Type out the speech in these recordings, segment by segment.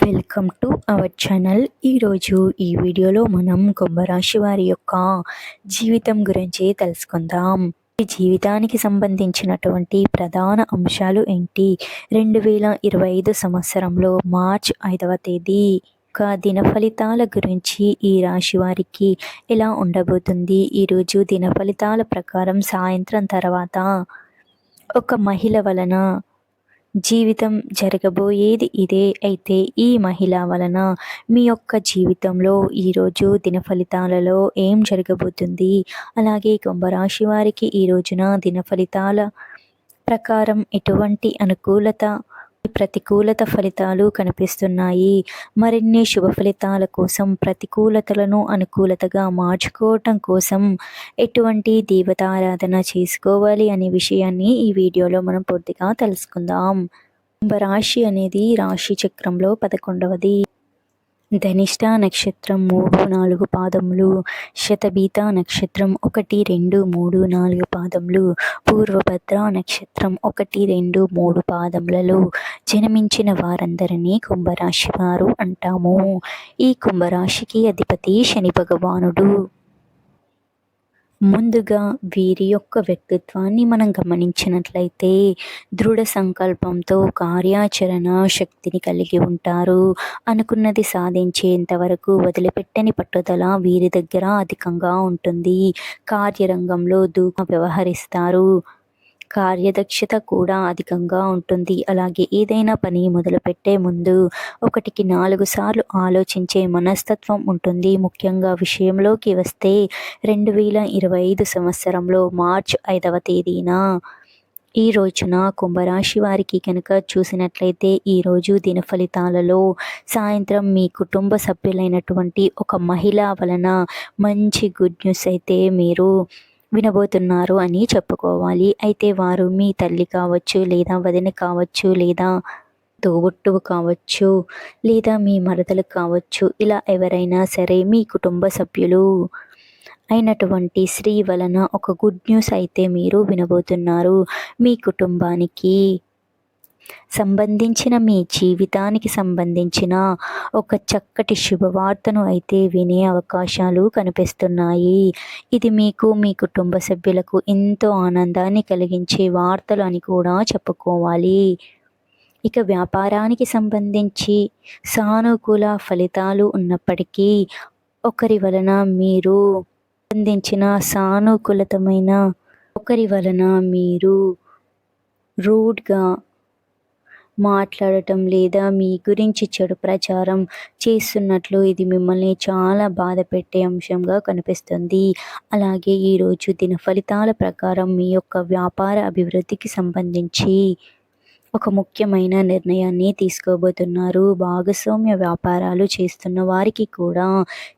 Welcome to our channel. ఈరోజు ఈ వీడియోలో మనం కుంభరాశి వారి యొక్క జీవితం గురించి తెలుసుకుందాం. ఈ జీవితానికి సంబంధించినటువంటి ప్రధాన అంశాలు ఏంటి? 2025 సంవత్సరంలో మార్చ్ 5వ తేదీ దిన ఫలితాల గురించి ఈ రాశి వారికి ఎలా ఉండబోతుంది? ఈరోజు దిన ఫలితాల ప్రకారం సాయంత్రం తర్వాత ఒక మహిళ వలన జీవితం జరగబోయేది ఇదే. అయితే ఈ మహిళ వలన మీ యొక్క జీవితంలో ఈరోజు దిన ఫలితాలలో ఏం జరగబోతుంది, అలాగే కుంభరాశి వారికి ఈ రోజున దిన ఫలితాల ప్రకారం ఎటువంటి అనుకూలత ప్రతికూలత ఫలితాలు కనిపిస్తున్నాయి. మరిన్ని శుభ ఫలితాల కోసం ప్రతికూలతలను అనుకూలతగా మార్చుకోవటం కోసం ఎటువంటి దేవతారాధన చేసుకోవాలి అనే విషయాన్ని ఈ వీడియోలో మనం పూర్తిగా తెలుసుకుందాం. కుంభరాశి అనేది రాశి చక్రంలో 11వది. ధనిష్ట నక్షత్రం 3-4 పాదములు, శతబీత నక్షత్రం 1-2-3-4 పాదములు, పూర్వభద్ర నక్షత్రం 1-2-3 పాదములలో జన్మించిన వారందరినీ కుంభరాశి వారు అంటాము. ఈ కుంభరాశికి అధిపతి శని భగవానుడు. ముందుగా వీరి యొక్క వ్యక్తిత్వాన్ని మనం గమనించినట్లయితే దృఢ సంకల్పంతో కార్యాచరణ శక్తిని కలిగి ఉంటారు. అనుకున్నది సాధించేంత వరకు వదిలిపెట్టని పట్టుదల వీరి దగ్గర అధికంగా ఉంటుంది. కార్యరంగంలో దూకుడుగా వ్యవహరిస్తారు. కార్యదక్షత కూడా అధికంగా ఉంటుంది. అలాగే ఏదైనా పని మొదలుపెట్టే ముందు 1-4 సార్లు ఆలోచించే మనస్తత్వం ఉంటుంది. ముఖ్యంగా విషయంలోకి వస్తే 2025 సంవత్సరంలో మార్చ్ 5వ తేదీన ఈ రోజున కుంభరాశి వారికి కనుక చూసినట్లయితే ఈరోజు దిన ఫలితాలలో సాయంత్రం మీ కుటుంబ సభ్యులైనటువంటి ఒక మహిళ వలన మంచి గుడ్ న్యూస్ అయితే మీరు వినబోతున్నారు అని చెప్పుకోవాలి. అయితే వారు మీ తల్లి కావచ్చు, లేదా వదిన కావచ్చు, లేదా తోబుట్టువు కావచ్చు, లేదా మీ మరదలు కావచ్చు. ఇలా ఎవరైనా సరే మీ కుటుంబ సభ్యులు అయినటువంటి స్త్రీ వలన ఒక గుడ్ న్యూస్ అయితే మీరు వినబోతున్నారు. మీ కుటుంబానికి సంబంధించిన, మీ జీవితానికి సంబంధించిన ఒక చక్కటి శుభవార్తను అయితే వినే అవకాశాలు కనిపిస్తున్నాయి. ఇది మీకు, మీ కుటుంబ సభ్యులకు ఎంతో ఆనందాన్ని కలిగించే వార్తలు అని కూడా చెప్పుకోవాలి. ఇక వ్యాపారానికి సంబంధించి సానుకూల ఫలితాలు ఉన్నప్పటికీ ఒకరి వలన మీరు సంబంధించిన సానుకూలతమైన ఒకరి వలన మీరు రూడ్గా మాట్లాడటం లేదా మీ గురించి చెడు ప్రచారం చేస్తున్నట్లు ఇది మిమ్మల్ని చాలా బాధ పెట్టే అంశంగా కనిపిస్తుంది. అలాగే ఈరోజు దిన ఫలితాల ప్రకారం మీ యొక్క వ్యాపార అభివృద్ధికి సంబంధించి ఒక ముఖ్యమైన నిర్ణయాన్ని తీసుకోబోతున్నారు. భాగస్వామ్య వ్యాపారాలు చేస్తున్న వారికి కూడా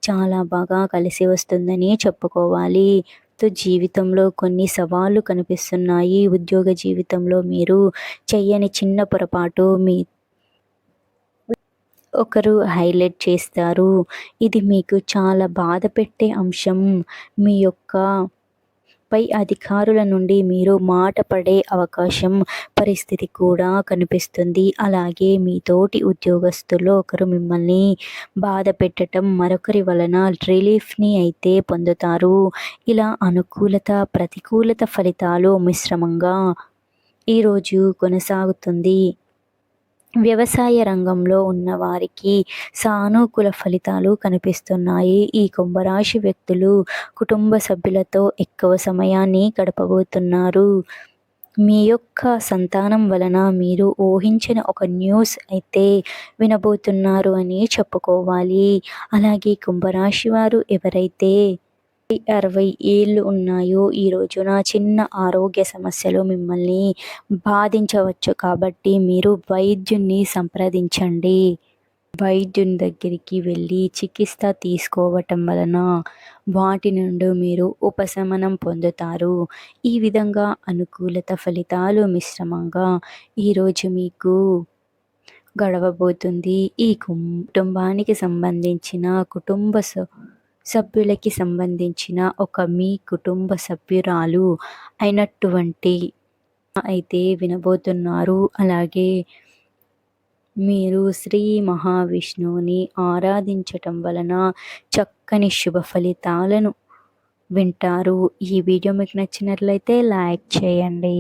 చాలా బాగా కలిసి వస్తుందని చెప్పుకోవాలి. జీవితంలో కొన్ని సవాళ్లు కనిపిస్తున్నాయి. ఉద్యోగ జీవితంలో మీరు చెయ్యని చిన్న పొరపాటు మీ ఒకరు హైలైట్ చేస్తారు. ఇది మీకు చాలా బాధ పెట్టే అంశం. మీ యొక్క పై అధికారుల నుండి మీరు మాట పడే అవకాశం పరిస్థితి కూడా కనిపిస్తుంది. అలాగే మీ తోటి ఉద్యోగస్తుల్లో ఒకరు మిమ్మల్ని బాధ పెట్టడం, మరొకరి వలన రిలీఫ్ని అయితే పొందుతారు. ఇలా అనుకూలత ప్రతికూలత ఫలితాలు మిశ్రమంగా ఈరోజు కొనసాగుతుంది. వ్యవసాయ రంగంలో ఉన్న వారికి సానుకూల ఫలితాలు కనిపిస్తున్నాయి. ఈ కుంభరాశి వ్యక్తులు కుటుంబ సభ్యులతో ఎక్కువ సమయాన్ని గడపబోతున్నారు. మీ యొక్క సంతానం వలన మీరు ఊహించిన ఒక న్యూస్ అయితే వినబోతున్నారు అని చెప్పుకోవాలి. అలాగే కుంభరాశి వారు ఎవరైతే 60 ఏళ్ళు ఉన్నాయో ఈ రోజున చిన్న ఆరోగ్య సమస్యలు మిమ్మల్ని బాధించవచ్చు. కాబట్టి మీరు వైద్యుని సంప్రదించండి. వైద్యుని దగ్గరికి వెళ్ళి చికిత్స తీసుకోవటం వలన వాటి నుండి మీరు ఉపశమనం పొందుతారు. ఈ విధంగా అనుకూలత ఫలితాలు మిశ్రమంగా ఈరోజు మీకు గడవబోతుంది. ఈ కుటుంబానికి సంబంధించిన సభ్యులకి సంబంధించిన ఒక మీ కుటుంబ సభ్యురాలు అయినటువంటి అయితే వినబోతున్నారు. అలాగే మీరు శ్రీ మహావిష్ణువుని ఆరాధించటం వలన చక్కని శుభ ఫలితాలను వింటారు. ఈ వీడియో మీకు నచ్చినట్లయితే లైక్ చేయండి.